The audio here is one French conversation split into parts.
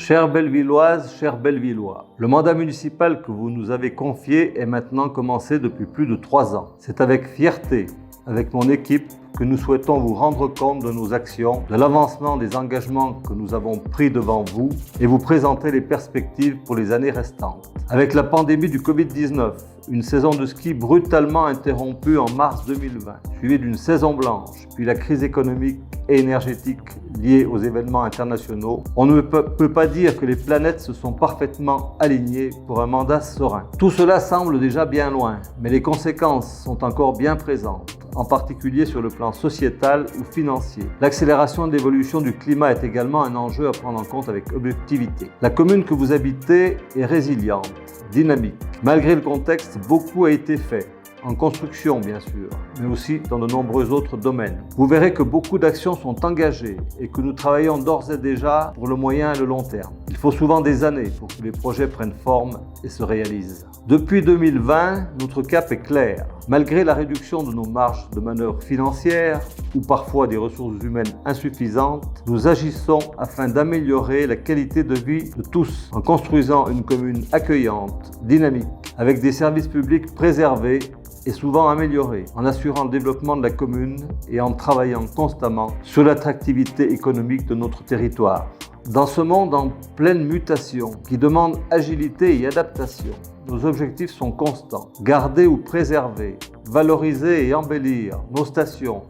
Chères Bellevilloises, chers Bellevillois, le mandat municipal que vous nous avez confié est maintenant commencé depuis plus de 3 ans. C'est avec fierté, avec mon équipe, que nous souhaitons vous rendre compte de nos actions, de l'avancement des engagements que nous avons pris devant vous et vous présenter les perspectives pour les années restantes. Avec la pandémie du Covid-19, une saison de ski brutalement interrompue en mars 2020, suivie d'une saison blanche, puis la crise économique et énergétique liée aux événements internationaux, on ne peut pas dire que les planètes se sont parfaitement alignées pour un mandat serein. Tout cela semble déjà bien loin, mais les conséquences sont encore bien présentes, en particulier sur le plan sociétal ou financier. L'accélération de l'évolution du climat est également un enjeu à prendre en compte avec objectivité. La commune que vous habitez est résiliente, dynamique. Malgré le contexte, beaucoup a été fait. En construction bien sûr, mais aussi dans de nombreux autres domaines. Vous verrez que beaucoup d'actions sont engagées et que nous travaillons d'ores et déjà pour le moyen et le long terme. Il faut souvent des années pour que les projets prennent forme et se réalisent. Depuis 2020, notre cap est clair. Malgré la réduction de nos marges de manœuvre financières ou parfois des ressources humaines insuffisantes, nous agissons afin d'améliorer la qualité de vie de tous en construisant une commune accueillante, dynamique, avec des services publics préservés et souvent améliorés, en assurant le développement de la commune et en travaillant constamment sur l'attractivité économique de notre territoire. Dans ce monde en pleine mutation, qui demande agilité et adaptation, nos objectifs sont constants. Garder ou préserver, valoriser et embellir nos stations,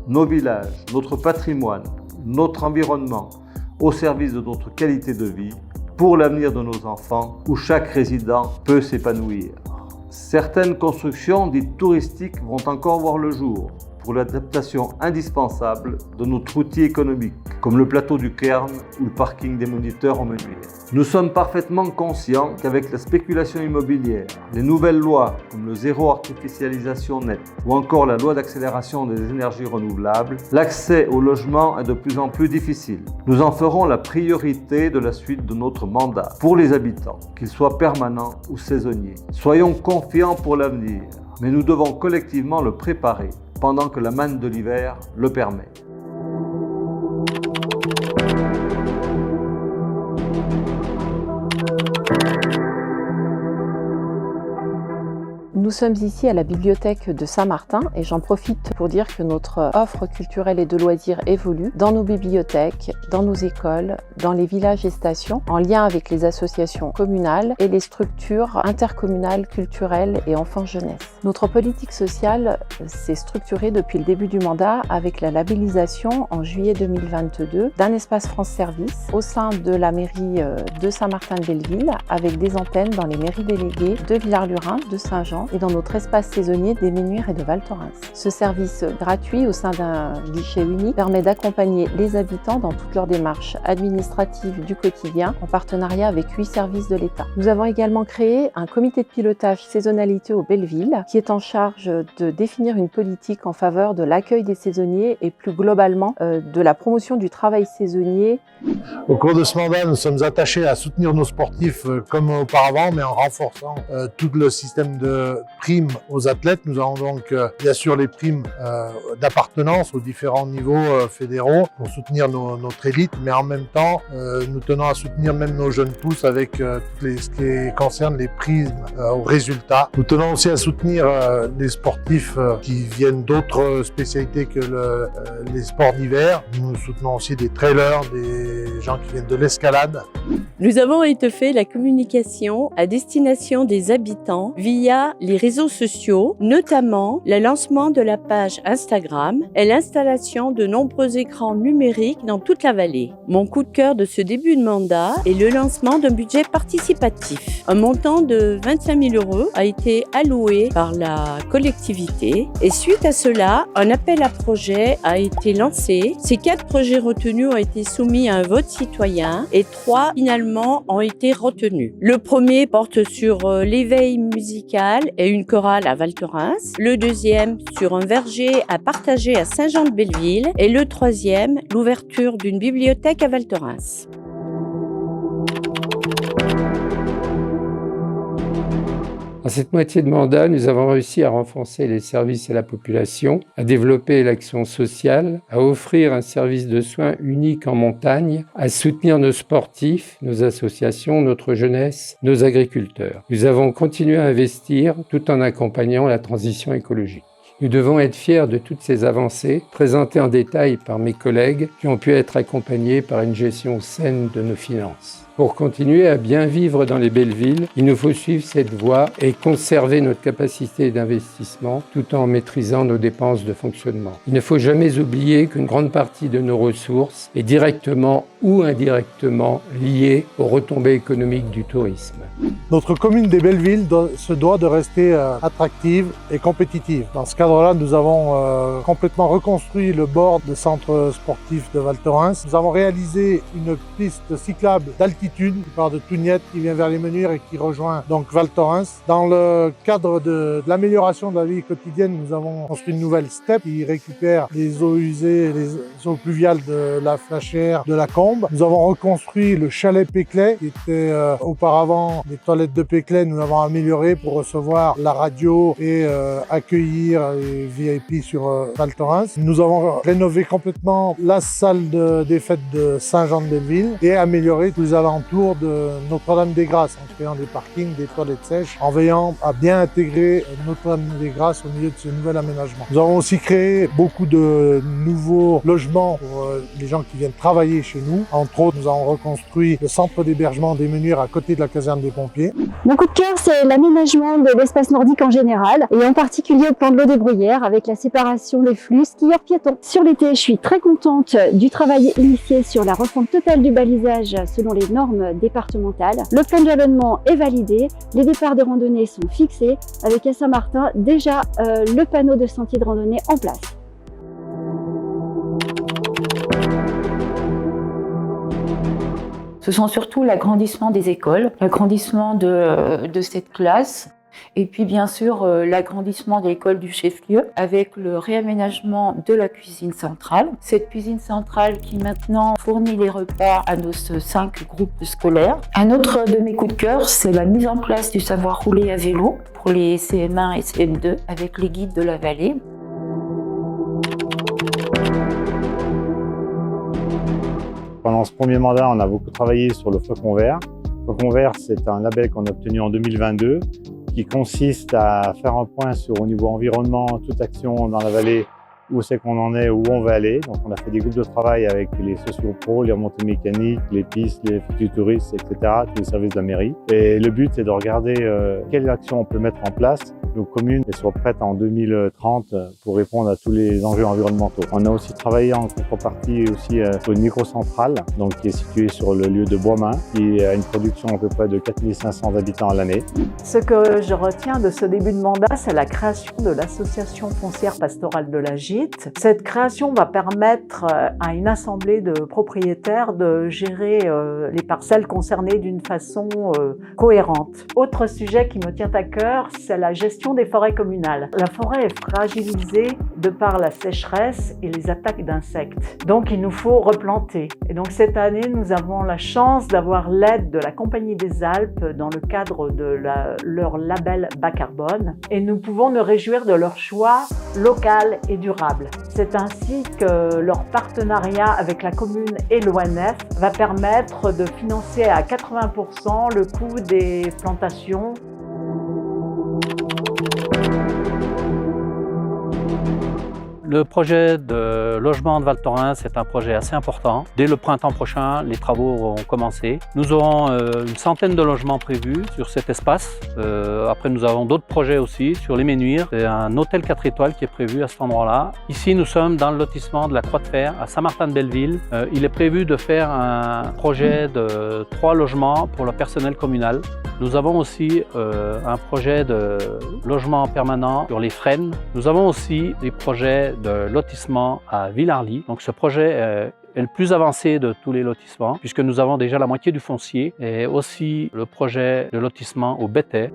nos villages, notre patrimoine, notre environnement, au service de notre qualité de vie, pour l'avenir de nos enfants, où chaque résident peut s'épanouir. Certaines constructions dites touristiques vont encore voir le jour pour l'adaptation indispensable de notre outil économique, comme le plateau du Cairn ou le parking des moniteurs en menuire. Nous sommes parfaitement conscients qu'avec la spéculation immobilière, les nouvelles lois comme le zéro artificialisation net ou encore la loi d'accélération des énergies renouvelables, l'accès au logement est de plus en plus difficile. Nous en ferons la priorité de la suite de notre mandat pour les habitants, qu'ils soient permanents ou saisonniers. Soyons confiants pour l'avenir, mais nous devons collectivement le préparer pendant que la manne de l'hiver le permet. Nous sommes ici à la bibliothèque de Saint-Martin et j'en profite pour dire que notre offre culturelle et de loisirs évolue dans nos bibliothèques, dans nos écoles, dans les villages et stations, en lien avec les associations communales et les structures intercommunales, culturelles et enfants-jeunesse. Notre politique sociale s'est structurée depuis le début du mandat avec la labellisation en juillet 2022 d'un espace France Service au sein de la mairie de Saint-Martin-de-Belleville avec des antennes dans les mairies déléguées de Villars-Lurin, de Saint-Jean et dans notre espace saisonnier des Ménuires et de Val Thorens. Ce service gratuit au sein d'un guichet unique permet d'accompagner les habitants dans toutes leurs démarches administratives du quotidien en partenariat avec 8 services de l'État. Nous avons également créé un comité de pilotage saisonnalité au Belleville qui est en charge de définir une politique en faveur de l'accueil des saisonniers et plus globalement de la promotion du travail saisonnier. Au cours de ce mandat, nous sommes attachés à soutenir nos sportifs comme auparavant, mais en renforçant tout le système de primes aux athlètes. Nous avons donc bien sûr les primes d'appartenance aux différents niveaux fédéraux pour soutenir notre élite, mais en même temps, nous tenons à soutenir même nos jeunes pousses avec ce qui concerne les primes aux résultats. Nous tenons aussi à soutenir les sportifs qui viennent d'autres spécialités que les sports d'hiver. Nous soutenons aussi des trailers, des gens qui viennent de l'escalade. Nous avons étoffé la communication à destination des habitants via les réseaux sociaux, notamment le lancement de la page Instagram et l'installation de nombreux écrans numériques dans toute la vallée. Mon coup de cœur de ce début de mandat est le lancement d'un budget participatif. Un montant de 25 000 € a été alloué par la collectivité et suite à cela, un appel à projets a été lancé. Ces 4 projets retenus ont été soumis à un vote citoyen et 3 finalement ont été retenus. Le premier porte sur l'éveil musical et une chorale à Val Thorens. Le deuxième sur un verger à partager à Saint-Jean-de-Belleville et le troisième, l'ouverture d'une bibliothèque à Val Thorens. En cette moitié de mandat, nous avons réussi à renforcer les services à la population, à développer l'action sociale, à offrir un service de soins unique en montagne, à soutenir nos sportifs, nos associations, notre jeunesse, nos agriculteurs. Nous avons continué à investir tout en accompagnant la transition écologique. Nous devons être fiers de toutes ces avancées, présentées en détail par mes collègues, qui ont pu être accompagnées par une gestion saine de nos finances. Pour continuer à bien vivre dans les belles villes, il nous faut suivre cette voie et conserver notre capacité d'investissement tout en maîtrisant nos dépenses de fonctionnement. Il ne faut jamais oublier qu'une grande partie de nos ressources est directement ou indirectement liée aux retombées économiques du tourisme. Notre commune des Bellevilles se doit de rester attractive et compétitive. Dans ce cadre-là, nous avons complètement reconstruit le bord du centre sportif de Val Thorens. Nous avons réalisé une piste cyclable d'altitude qui part de Tougnette, qui vient vers les Menuires et qui rejoint donc Val Thorens. Dans le cadre de l'amélioration de la vie quotidienne, nous avons construit une nouvelle steppe qui récupère les eaux usées, les eaux pluviales de la Flachère, de la Combe. Nous avons reconstruit le chalet Péclet qui était auparavant des toilettes de Péclet. Nous l'avons amélioré pour recevoir la radio et accueillir les VIP sur Val Thorens. Nous avons rénové complètement la salle des fêtes de Saint-Jean-de-Belleville et amélioré tous les alentours de Notre-Dame-des-Grâces en créant des parkings, des toilettes sèches, en veillant à bien intégrer Notre-Dame-des-Grâces au milieu de ce nouvel aménagement. Nous avons aussi créé beaucoup de nouveaux logements pour les gens qui viennent travailler chez nous. Entre autres, nous avons reconstruit le centre d'hébergement des Menuires à côté de la caserne des pompiers. Mon coup de cœur, c'est l'aménagement de l'espace nordique en général et en particulier au plan de l'eau des Bruyères avec la séparation des flux skieurs-piétons. Sur l'été, je suis très contente du travail initié sur la refonte totale du balisage selon les normes départementales. Le plan de jalonnement est validé, les départs de randonnée sont fixés avec à Saint-Martin déjà le panneau de sentier de randonnée en place. Ce sont surtout l'agrandissement des écoles, l'agrandissement de cette classe, et puis bien sûr l'agrandissement de l'école du chef-lieu avec le réaménagement de la cuisine centrale. Cette cuisine centrale qui maintenant fournit les repas à nos 5 groupes scolaires. Un autre de mes coups de cœur, c'est la mise en place du savoir rouler à vélo pour les CM1 et CM2 avec les guides de la vallée. Pendant ce premier mandat, on a beaucoup travaillé sur le Faucon Vert. Le Faucon Vert, c'est un label qu'on a obtenu en 2022 qui consiste à faire un point sur au niveau environnement, toute action dans la vallée, où c'est qu'on en est, où on va aller. Donc on a fait des groupes de travail avec les sociopros, les remontées mécaniques, les pistes, les futuristes, etc., tous les services de la mairie. Et le but, c'est de regarder quelles actions on peut mettre en place. Nos communes soient prêtes en 2030 pour répondre à tous les enjeux environnementaux. On a aussi travaillé en contrepartie aussi sur une microcentrale, donc qui est située sur le lieu de Boismain, qui a une production à peu près de 4500 habitants à l'année. Ce que je retiens de ce début de mandat, c'est la création de l'association foncière pastorale de la Gite. Cette création va permettre à une assemblée de propriétaires de gérer les parcelles concernées d'une façon cohérente. Autre sujet qui me tient à cœur, c'est la gestion des forêts communales. La forêt est fragilisée de par la sécheresse et les attaques d'insectes. Donc il nous faut replanter. Et donc cette année, nous avons la chance d'avoir l'aide de la Compagnie des Alpes dans le cadre de leur label bas carbone. Et nous pouvons nous réjouir de leur choix local et durable. C'est ainsi que leur partenariat avec la commune et l'ONF va permettre de financer à 80% le coût des plantations. Le projet de logement de Val Thorens est un projet assez important. Dès le printemps prochain, les travaux vont commencer. Nous aurons une centaine de logements prévus sur cet espace. Après, nous avons d'autres projets aussi sur les Menuires. C'est un hôtel 4 étoiles qui est prévu à cet endroit-là. Ici, nous sommes dans le lotissement de la Croix de Fer à Saint-Martin-de-Belleville. Il est prévu de faire un projet de 3 logements pour le personnel communal. Nous avons aussi un projet de logement permanent sur les Fresnes. Nous avons aussi des projets de lotissement à Villarly. Donc ce projet est le plus avancé de tous les lotissements puisque nous avons déjà la moitié du foncier et aussi le projet de lotissement au Bétais.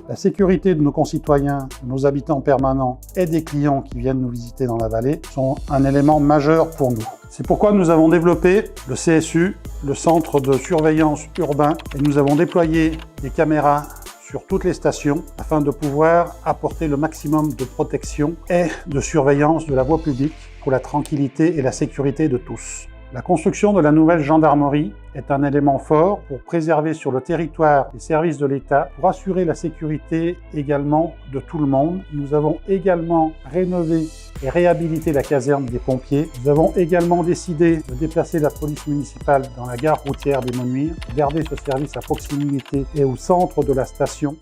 La sécurité de nos concitoyens, de nos habitants permanents et des clients qui viennent nous visiter dans la vallée sont un élément majeur pour nous. C'est pourquoi nous avons développé le CSU, le Centre de surveillance urbain, et nous avons déployé des caméras sur toutes les stations afin de pouvoir apporter le maximum de protection et de surveillance de la voie publique pour la tranquillité et la sécurité de tous. La construction de la nouvelle gendarmerie est un élément fort pour préserver sur le territoire les services de l'État, pour assurer la sécurité également de tout le monde. Nous avons également rénové et réhabilité la caserne des pompiers. Nous avons également décidé de déplacer la police municipale dans la gare routière des Monuires, garder ce service à proximité et au centre de la station.